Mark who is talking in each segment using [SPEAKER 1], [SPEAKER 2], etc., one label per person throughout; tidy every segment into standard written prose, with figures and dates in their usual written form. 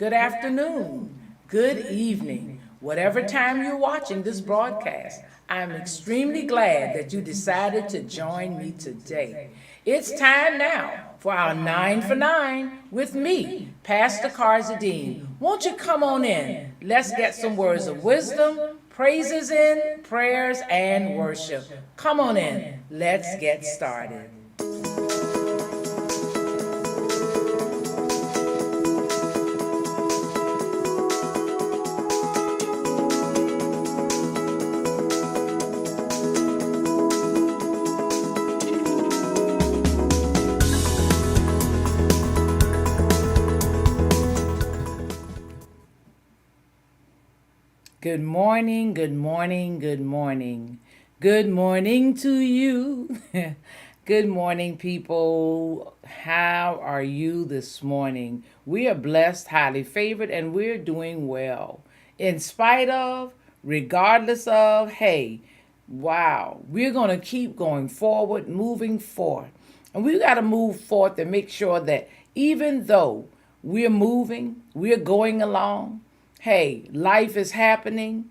[SPEAKER 1] good afternoon, good evening, whatever time you're watching this broadcast. I'm extremely glad that you decided to join me today. It's time now for our 9 for 9 with me, Pastor Carzadean. Won't you come on in? Let's get some words of wisdom, praises in, prayers, and worship. Come on in. Let's get started. Good morning, good morning, good morning. Good morning to you. Good morning, people. How are you this morning? We are blessed, highly favored, and we're doing well. In spite of, regardless of, hey, wow, we're going to keep going forward, moving forward. And we got to move forward to make sure that even though we're moving, we're going along, hey, life is happening,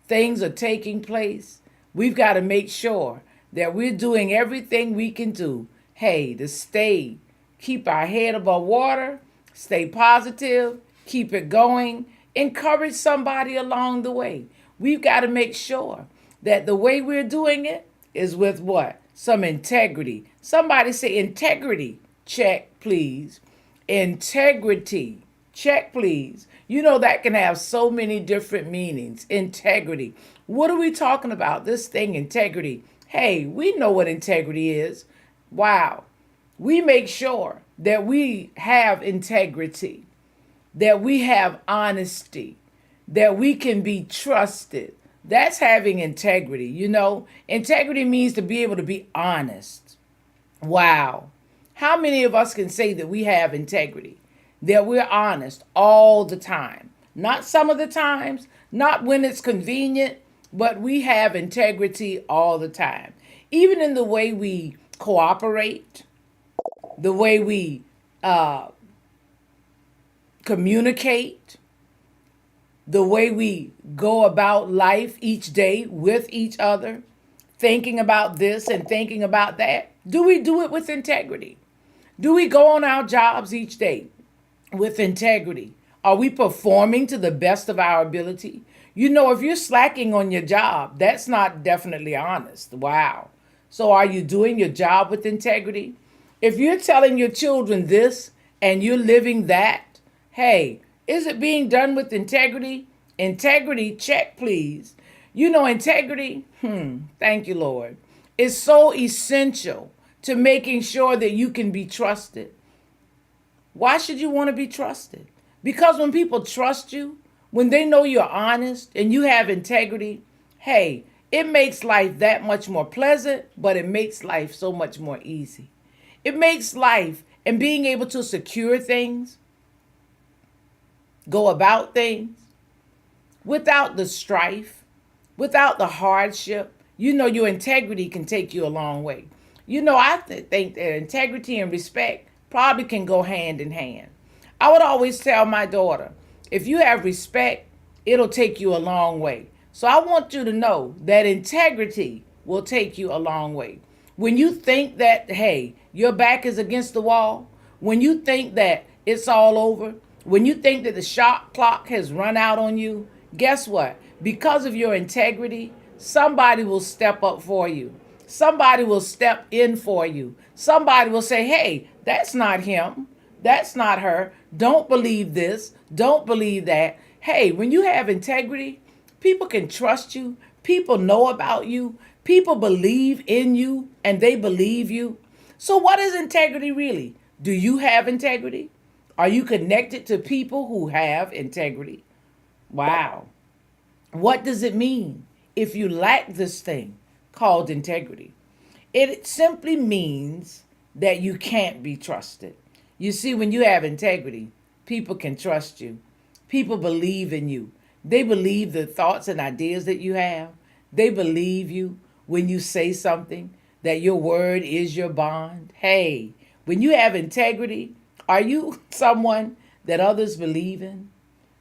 [SPEAKER 1] things are taking place. We've got to make sure that we're doing everything we can do, hey, to keep our head above water, stay positive, keep it going, encourage somebody along the way. We've got to make sure that the way we're doing it is with what? Some integrity. Somebody say integrity. Check, please. Integrity. Check, please. You know that can have so many different meanings. Integrity. What are we talking about? This thing, integrity. Hey, we know what integrity is. Wow. We make sure that we have integrity, that we have honesty, that we can be trusted. That's having integrity. You know, integrity means to be able to be honest. Wow. How many of us can say that we have integrity? That we're honest all the time. Not some of the times, not when it's convenient, but we have integrity all the time. Even in the way we cooperate, the way we communicate, the way we go about life each day with each other, thinking about this and thinking about that. Do we do it with integrity? Do we go on our jobs each day with integrity? Are we performing to the best of our ability? You know, if you're slacking on your job, that's not definitely honest. Wow. So are you doing your job with integrity? If you're telling your children this and you're living that, hey, is it being done with integrity? Integrity, check, please. You know, integrity, thank you, Lord, is so essential to making sure that you can be trusted. Why should you want to be trusted? Because when people trust you, when they know you're honest and you have integrity, hey, it makes life that much more pleasant, but it makes life so much more easy. It makes life and being able to secure things, go about things without the strife, without the hardship. You know, your integrity can take you a long way. You know, I think that integrity and respect probably can go hand in hand. I would always tell my daughter, if you have respect, it'll take you a long way. So I want you to know that integrity will take you a long way. When you think that, hey, your back is against the wall, when you think that it's all over, when you think that the shot clock has run out on you, guess what? Because of your integrity, somebody will step up for you. Somebody will step in for you. Somebody will say, hey, that's not him. That's not her. Don't believe this. Don't believe that. Hey, when you have integrity, people can trust you. People know about you. People believe in you and they believe you. So what is integrity really? Do you have integrity? Are you connected to people who have integrity? Wow. What does it mean if you lack this thing called integrity? It simply means that you can't be trusted. You see, when you have integrity, people can trust you. People believe in you. They believe the thoughts and ideas that you have. They believe you when you say something, that your word is your bond. Hey, when you have integrity, are you someone that others believe in?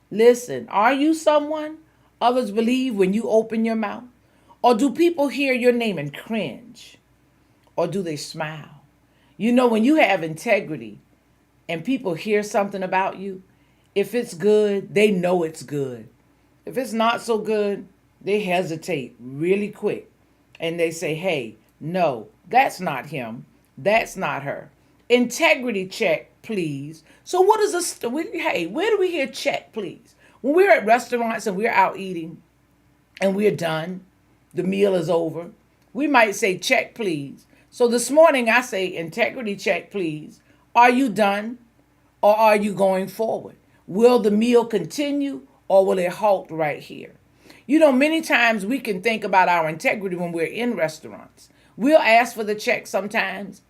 [SPEAKER 1] Listen, are you someone others believe when you open your mouth? Or do people hear your name and cringe? Or do they smile? You know, when you have integrity and people hear something about you, if it's good, they know it's good. If it's not so good, they hesitate really quick and they say, hey, no, that's not him. That's not her. Integrity check, please. So, what is this? Hey, where do we hear check, please? When we're at restaurants and we're out eating and we're done, the meal is over, we might say, check, please. So, this morning I say, integrity check, please. Are you done or are you going forward? Will the meal continue or will it halt right here? You know, many times we can think about our integrity when we're in restaurants. We'll ask for the check sometimes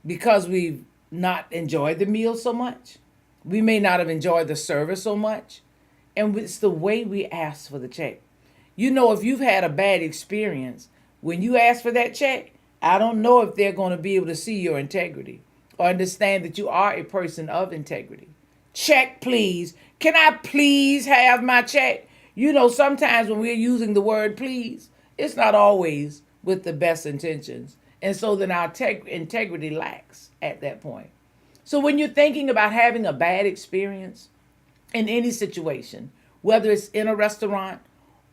[SPEAKER 1] because we've not enjoyed the meal so much. We may not have enjoyed the service so much. And it's the way we ask for the check. You know, if you've had a bad experience, when you ask for that check, I don't know if they're going to be able to see your integrity or understand that you are a person of integrity. Check, please. Can I please have my check? You know, sometimes when we're using the word please, it's not always with the best intentions. And so then our integrity lacks at that point. So when you're thinking about having a bad experience in any situation, whether it's in a restaurant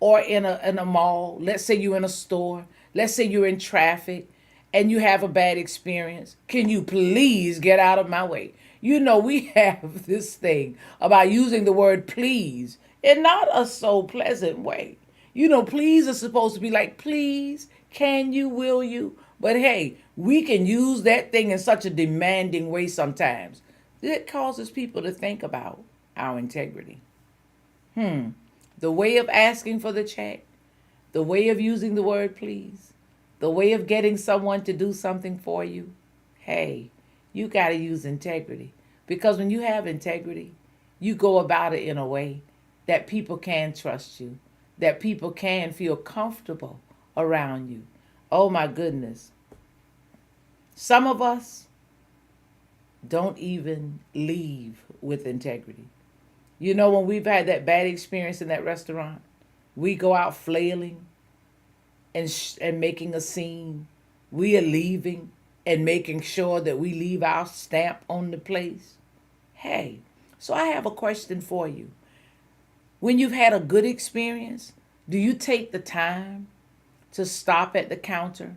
[SPEAKER 1] or in a mall, let's say you're in a store, let's say you're in traffic and you have a bad experience, can you please get out of my way? You know, we have this thing about using the word please in not a so pleasant way. You know, please is supposed to be like, please, can you, will you? But hey, we can use that thing in such a demanding way sometimes. It causes people to think about our integrity. The way of asking for the check, the way of using the word please, the way of getting someone to do something for you. Hey, you got to use integrity. Because when you have integrity, you go about it in a way that people can trust you, that people can feel comfortable around you. Oh my goodness. Some of us don't even leave with integrity. You know, when we've had that bad experience in that restaurant, we go out flailing and making a scene. We are leaving and making sure that we leave our stamp on the place. Hey, so I have a question for you. When you've had a good experience, do you take the time to stop at the counter?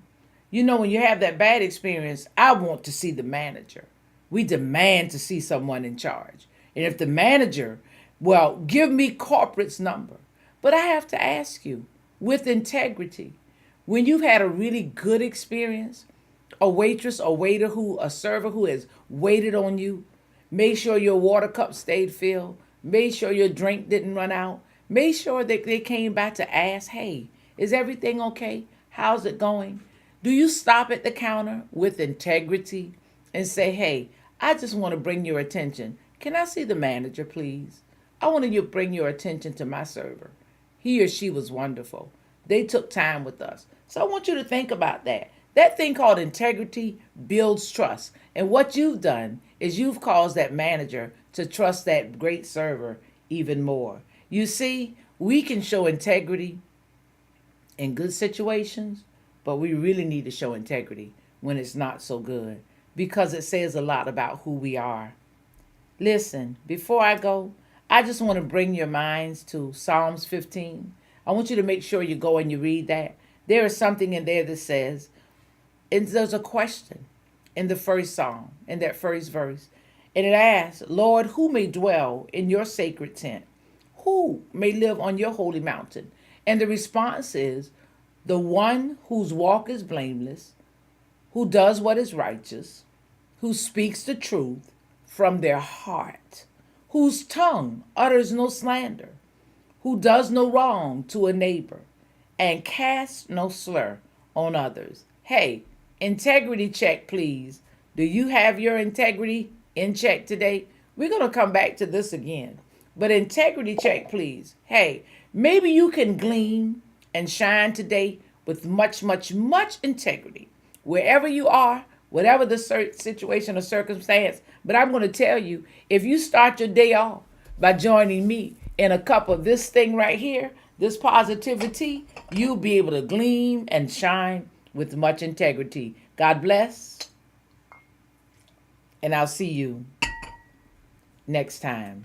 [SPEAKER 1] You know, when you have that bad experience, I want to see the manager. We demand to see someone in charge. And if the manager, well, give me corporate's number. But I have to ask you, with integrity, when you've had a really good experience, a waitress, a waiter, a server who has waited on you, made sure your water cup stayed filled, made sure your drink didn't run out, made sure that they came back to ask, hey, is everything okay? How's it going? Do you stop at the counter with integrity and say, hey, I just want to bring your attention. Can I see the manager, please? I want to bring your attention to my server. He or she was wonderful. They took time with us. So I want you to think about that. That thing called integrity builds trust. And what you've done is you've caused that manager to trust that great server even more. You see, we can show integrity in good situations, but we really need to show integrity when it's not so good because it says a lot about who we are. Listen, before I go, I just want to bring your minds to Psalms 15. I want you to make sure you go and you read that. There is something in there that says, and there's a question in the first psalm, in that first verse. And it asks, Lord, who may dwell in your sacred tent? Who may live on your holy mountain? And the response is, the one whose walk is blameless, who does what is righteous, who speaks the truth from their heart, whose tongue utters no slander, who does no wrong to a neighbor, and casts no slur on others. Hey, integrity check, please. Do you have your integrity in check today? We're going to come back to this again. But integrity check, please. Hey, maybe you can gleam and shine today with much, much, much integrity. Wherever you are, whatever the situation or circumstance. But I'm going to tell you, if you start your day off by joining me in a cup of this thing right here, this positivity, you'll be able to gleam and shine with much integrity. God bless, and I'll see you next time.